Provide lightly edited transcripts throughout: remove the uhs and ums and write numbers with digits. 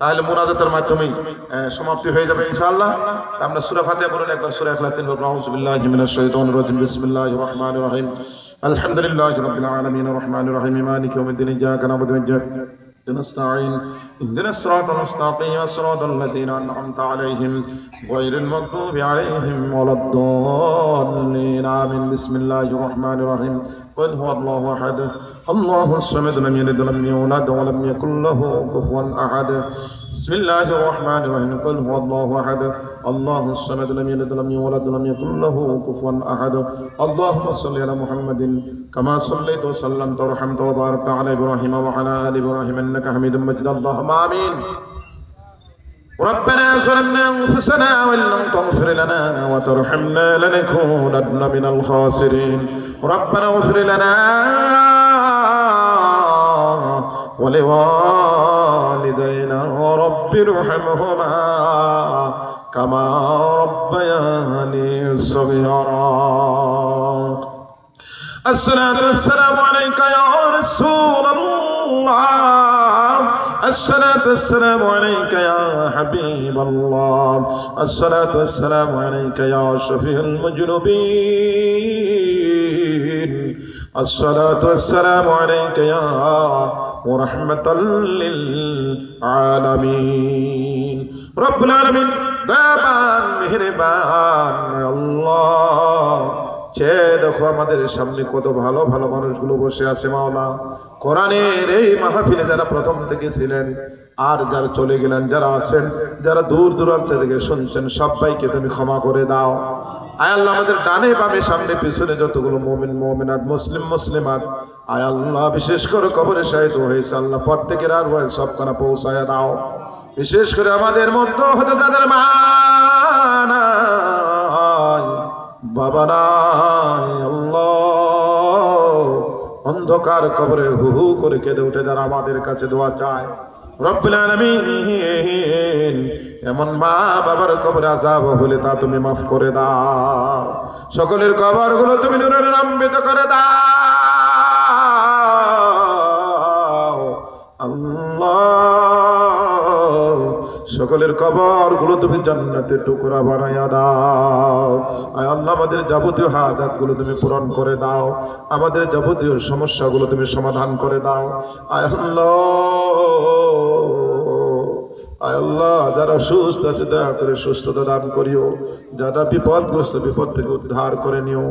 তাহলে মুনাজাতের মাধ্যমেই সমাপ্তি হয়ে যাবে ইনশাআল্লাহ। আমরা সূরা ফাতিহা পড়ুন একবার, সূরা ইখলাস তিন বার। আউযু বিল্লাহি মিনাশ শাইতানির রাজিম, বিসমিল্লাহির রহমানির রহিম। আলহামদুলিল্লাহি রাব্বিল আলামিন, আর রহমানির রহিম, মালিকি ইয়াউমিদ্দিন, ইয়্যাকা না'বুদু ওয়া ইয়্যাকা নাস্তাঈন, ইহদিনাস সিরাতাল মুস্তাকিম, সিরাতাল লাযীনা আন'আমতা আলাইহিম গায়রিল মাগদুবি আলাইহিম ওয়ালাদ-দাল্লিন। আমিন। বিসমিল্লাহির রহমানির রহিম। قل هو الله أحد الله الصمد لم يلد ولم يولد ولم يكن له كفوا أحد. بسم الله الرحمن الرحيم. قل هو الله أحد الله الصمد لم يلد ولم يولد ولم يكن له كفوا أحد. اللهم صل على محمد كما صليت وسلمت ورحمت وباركت على إبراهيم وعلى آل إبراهيم إنك حميد مجيد. اللهم آمين. ربنا ظلمنا أنفسنا وإن لم تغفر لنا وترحمنا لنكونن من الخاسرين. ربنا اغفر لنا ولوالدينا رب ارحمهما كما ربياني صغيرا. الصلاة والسلام عليك يا رسول الله، الصلاة والسلام عليك يا حبيب الله، الصلاة والسلام عليك يا شفيع المذنبين، الصلاة والسلام عليك يا رحمة للعالمين. رب العالمين دابان مهربان يا الله، চেয়ে দেখো আমাদের সামনে কত ভালো ভালো মানুষগুলো বসে আছে মাওলা। কোরআনের এই মাহফিলে যারা প্রথম থেকে ছিলেন আর যারা চলে গেলেন, যারা আছেন, যারা দূর দূরান্ত থেকে শুনছেন, সবাইকে তুমি ক্ষমা করে দাও। আয় আল্লাহ, আমাদের ডানে বামে সামনে পিছনে যতগুলো মুমিন মুমিনাত মুসলিম মুসলিমাত, আয় আল্লাহ বিশেষ করে কবরে শাহিদ হয়েছে আল্লাহ প্রত্যেকের আর হয় সবখানা পৌঁছায় দাও। বিশেষ করে আমাদের মধ্যে হতে যাদের মা নাই, বাবা নাই, আল্লাহ অন্ধকার কবরে হু হু করে কেঁদে উঠে যারা আমাদের কাছে দোয়া চায়, রব্বুল আলামিন এমন মা বাবার কবরে আযাব হলে তা তুমি মাফ করে দাও। সকলের কবরগুলো তুমি নূরের নাম্বিত করে দাও আল্লাহ। সকলের কবরগুলো তুমি জান্নাতের টুকরা বানাইয়া দাও। আয় আল্লাহ, আমাদের যাবতীয় হাজাতগুলো তুমি পূরণ করে দাও, আমাদের যাবতীয় সমস্যাগুলো তুমি সমাধান করে দাও। আয় আল্লাহ, যারা সুস্থ আছে দয়া করে সুস্থতা দান করিও, যারা বিপদগ্রস্ত বিপদ থেকে উদ্ধার করে নিও।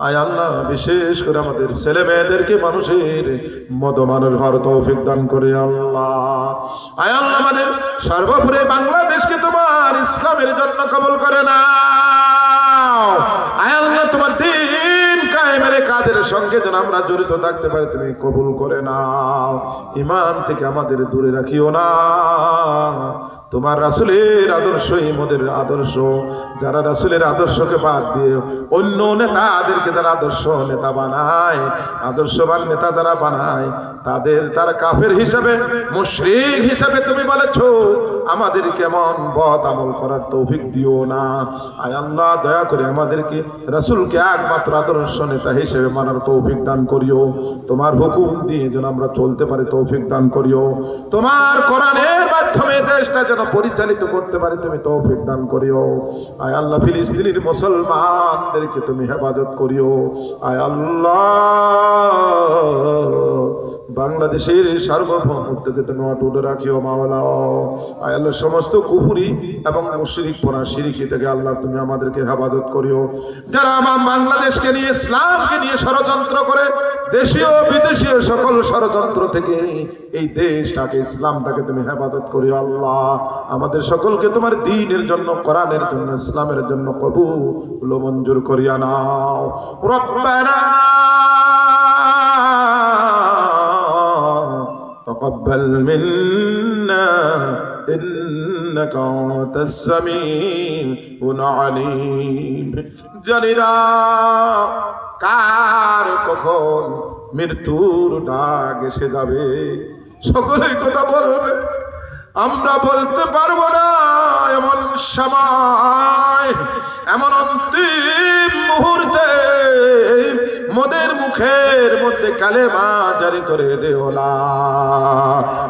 আয় আল্লাহ, বিশেষ করে আমাদের ছেলে মেয়েদেরকে মানুষের মতো মানুষ হওয়ার তৌফিক দান করে আল্লাহ। আয় আল্লাহ, আমাদের সর্বোপরি বাংলাদেশকে তোমার ইসলামের জন্য কবুল করে নাও। আয় আল্লাহ, তোমার দ্বীন কায়েমের কাজের সঙ্গে যেন আমরা জড়িত থাকতে পারি তুমি কবুল করে নাও। ঈমান থেকে আমাদের দূরে রাখিও না। তোমার রাসূলের আদর্শই মোদের আদর্শ। যারা রাসূলের আদর্শকে বাদ দিয়ে অন্য নেতাদেরকে যারা আদর্শ নেতা বানায়, আদর্শবান নেতা যারা বানায়, তারা কাফের হিসাবে মুশরিক হিসাবে তুমি বলেছো। আমাদের কেমন বদ আমল করার তৌফিক দিও না। আয় আল্লাহ, দয়া করে আমাদেরকে রাসূলকে একমাত্র আদর্শ নেতা হিসেবে মানার তৌফিক দান করিও। তোমার হুকুম দিয়ে যেন আমরা চলতে পারি তৌফিক দান করিও। তোমার কোরআনের মাধ্যমে দেশটা যেন পরিচালিত করতে পারি তুমি তৌফিক দান করিও। আয় আল্লাহ, ফিলিস্তিনের মুসলমানদেরকে তুমি হেফাজত করিও। আয় আল্লাহ, বাংলাদেশের সার্বভৌমত্বকে তুমি অটুট রাখিও মাওলা। আয় আল্লাহ, সমস্ত কুফরি এবং মুশরিক পনা শিরকি থেকে আল্লাহ তুমি আমাদেরকে হেফাজত করিও। যারা আমার বাংলাদেশকে নিয়ে ইসলামকে নিয়ে ষড়যন্ত্র করে, দেশীয় বিদেশীয় সকল ষড়যন্ত্র থেকে এই দেশটাকে ইসলামটাকে তুমি হেফাজত করিও আল্লাহ। আমাদের সকলকে তোমার দ্বীনের জন্য, কোরআনের জন্য, ইসলামের জন্য কবুল ও মঞ্জুর করিয়া নাও। রব্বানা تقبل منا إنك أنت السميع العليم. জানিনা কার কখন মৃত্যুর ডাক এসে যাবে, সকলেই কথা বলবে, আমরা বলতে পারবো না। এমন সময়, এমন অন্তিম মুহূর্তে মোদের মুখের মধ্যে কালেমা জারি করে দেও লা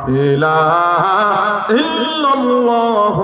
ইলাহা ইল্লাল্লাহ